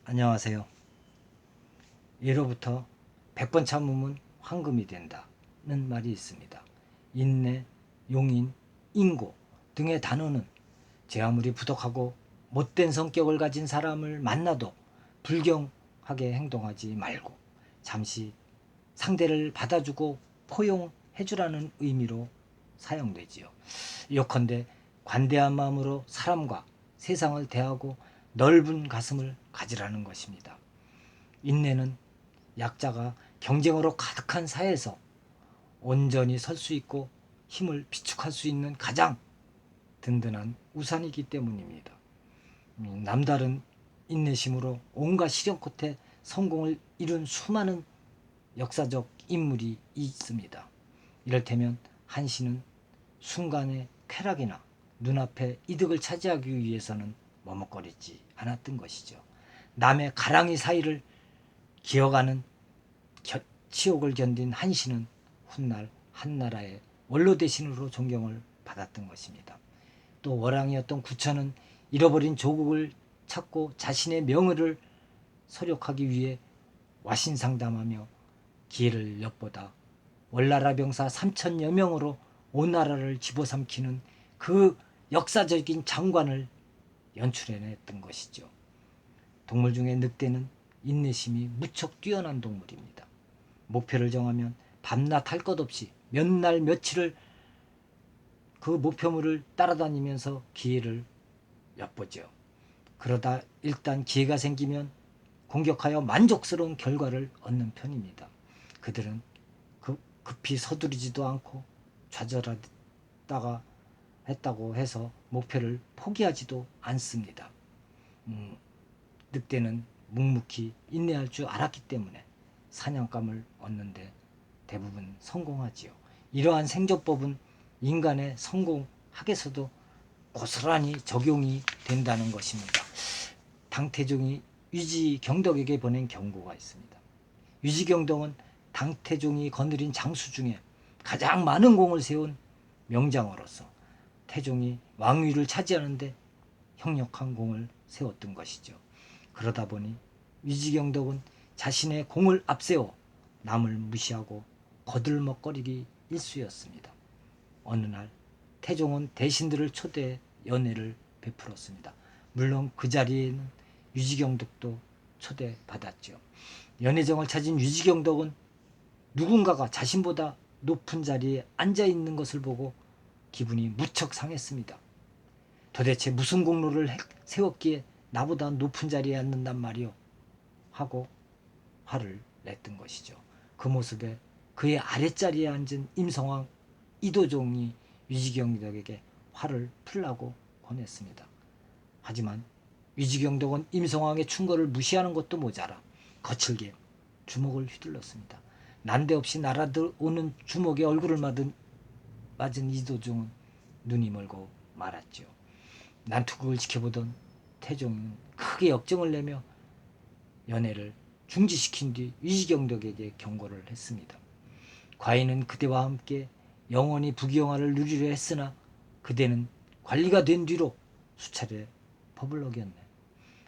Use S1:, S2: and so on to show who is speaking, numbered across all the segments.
S1: 안녕하세요. 예로부터 100번 참으면 황금이 된다는 말이 있습니다. 인내, 용인, 인고 등의 단어는 제 아무리 부족하고 못된 성격을 가진 사람을 만나도 불경하게 행동하지 말고 잠시 상대를 받아주고 포용해주라는 의미로 사용되지요. 요컨대 관대한 마음으로 사람과 세상을 대하고 넓은 가슴을 가지라는 것입니다. 인내는 약자가 경쟁으로 가득한 사회에서 온전히 설 수 있고 힘을 비축할 수 있는 가장 든든한 우산이기 때문입니다. 남다른 인내심으로 온갖 시련 끝에 성공을 이룬 수많은 역사적 인물이 있습니다. 이를테면 한시는 순간의 쾌락이나 눈앞의 이득을 차지하기 위해서는 머뭇거리지 않았던 것이죠. 남의 가랑이 사이를 기어가는 치욕을 견딘 한시는 훗날 한나라의 원로 대신으로 존경을 받았던 것입니다. 또 월왕이었던 구천은 잃어버린 조국을 찾고 자신의 명예를 서력하기 위해 와신상담하며 기회를 엿보다 월나라 병사 3천여 명으로 온 나라를 집어삼키는 그 역사적인 장관을 연출해냈던 것이죠. 동물 중에 늑대는 인내심이 무척 뛰어난 동물입니다. 목표를 정하면 밤낮 할 것 없이 몇 날 며칠을 그 목표물을 따라다니면서 기회를 엿보죠. 그러다 일단 기회가 생기면 공격하여 만족스러운 결과를 얻는 편입니다. 그들은 급히 서두르지도 않고 좌절하다가 했다고 해서 목표를 포기하지도 않습니다. 늑대는 묵묵히 인내할 줄 알았기 때문에 사냥감을 얻는데 대부분 성공하지요. 이러한 생존법은 인간의 성공학에서도 고스란히 적용이 된다는 것입니다. 당태종이 유지경덕에게 보낸 경고가 있습니다. 유지경덕은 당태종이 거느린 장수 중에 가장 많은 공을 세운 명장으로서 태종이 왕위를 차지하는데 형력한 공을 세웠던 것이죠. 그러다 보니 유지경덕은 자신의 공을 앞세워 남을 무시하고 거들먹거리기 일쑤였습니다. 어느 날 태종은 대신들을 초대해 연회를 베풀었습니다. 물론 그 자리에는 유지경덕도 초대받았죠. 연회정을 찾은 유지경덕은 누군가가 자신보다 높은 자리에 앉아있는 것을 보고 기분이 무척 상했습니다. 도대체 무슨 공로를 세웠기에 나보다 높은 자리에 앉는단 말이오 하고 화를 냈던 것이죠. 그 모습에 그의 아랫자리에 앉은 임성왕 이도종이 유지경덕에게 화를 풀라고 권했습니다. 하지만 유지경덕은 임성왕의 충고를 무시하는 것도 모자라 거칠게 주먹을 휘둘렀습니다. 난데없이 날아오는 주먹에 얼굴을 맞은 이도종은 눈이 멀고 말았죠. 난투극을 지켜보던 태종은 크게 역정을 내며 연회를 중지시킨 뒤 유지경덕에게 경고를 했습니다. 과인은 그대와 함께 영원히 부귀영화를 누리려 했으나 그대는 관리가 된 뒤로 수차례 법을 어겼네.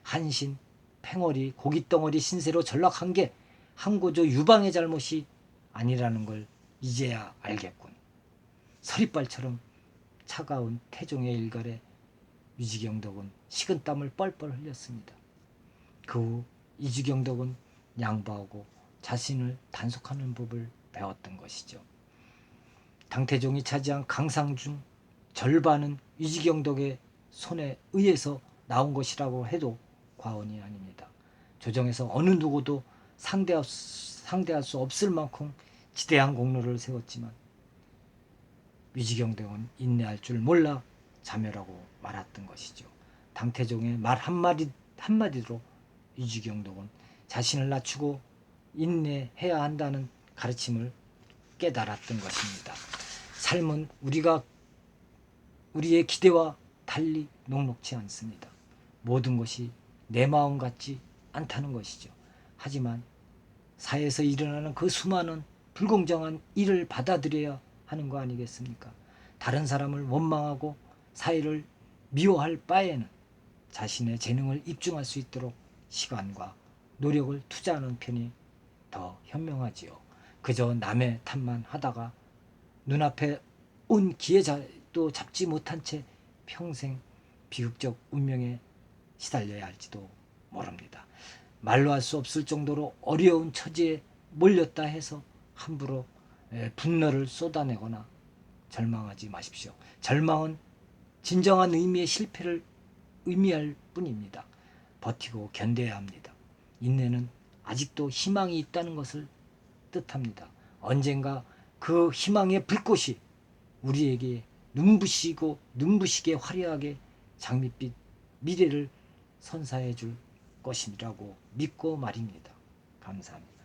S1: 한신, 팽어리, 고깃덩어리 신세로 전락한 게 항고조 유방의 잘못이 아니라는 걸 이제야 알겠군. 서리발처럼 차가운 태종의 일갈에 유지경덕은 식은땀을 뻘뻘 흘렸습니다. 그 후 유지경덕은 양보하고 자신을 단속하는 법을 배웠던 것이죠. 당태종이 차지한 강상 중 절반은 유지경덕의 손에 의해서 나온 것이라고 해도 과언이 아닙니다. 조정에서 어느 누구도 상대할 수 없을 만큼 지대한 공로를 세웠지만 유지경덕은 인내할 줄 몰라 자멸하고 말았던 것이죠. 당태종의 말 한마디로 유지경덕은 자신을 낮추고 인내해야 한다는 가르침을 깨달았던 것입니다. 삶은 우리의 기대와 달리 녹록지 않습니다. 모든 것이 내 마음 같지 않다는 것이죠. 하지만 사회에서 일어나는 그 수많은 불공정한 일을 받아들여야 하는 거 아니겠습니까? 다른 사람을 원망하고 사회를 미워할 바에는 자신의 재능을 입증할 수 있도록 시간과 노력을 투자하는 편이 더 현명하지요. 그저 남의 탓만 하다가 눈앞에 온 기회도 잡지 못한 채 평생 비극적 운명에 시달려야 할지도 모릅니다. 말로 할 수 없을 정도로 어려운 처지에 몰렸다 해서 함부로 분노를 쏟아내거나 절망하지 마십시오. 절망은 진정한 의미의 실패를 의미할 뿐입니다. 버티고 견뎌야 합니다. 인내는 아직도 희망이 있다는 것을 뜻합니다. 언젠가 그 희망의 불꽃이 우리에게 눈부시게 화려하게 장밋빛 미래를 선사해 줄 것이라고 믿고 말입니다. 감사합니다.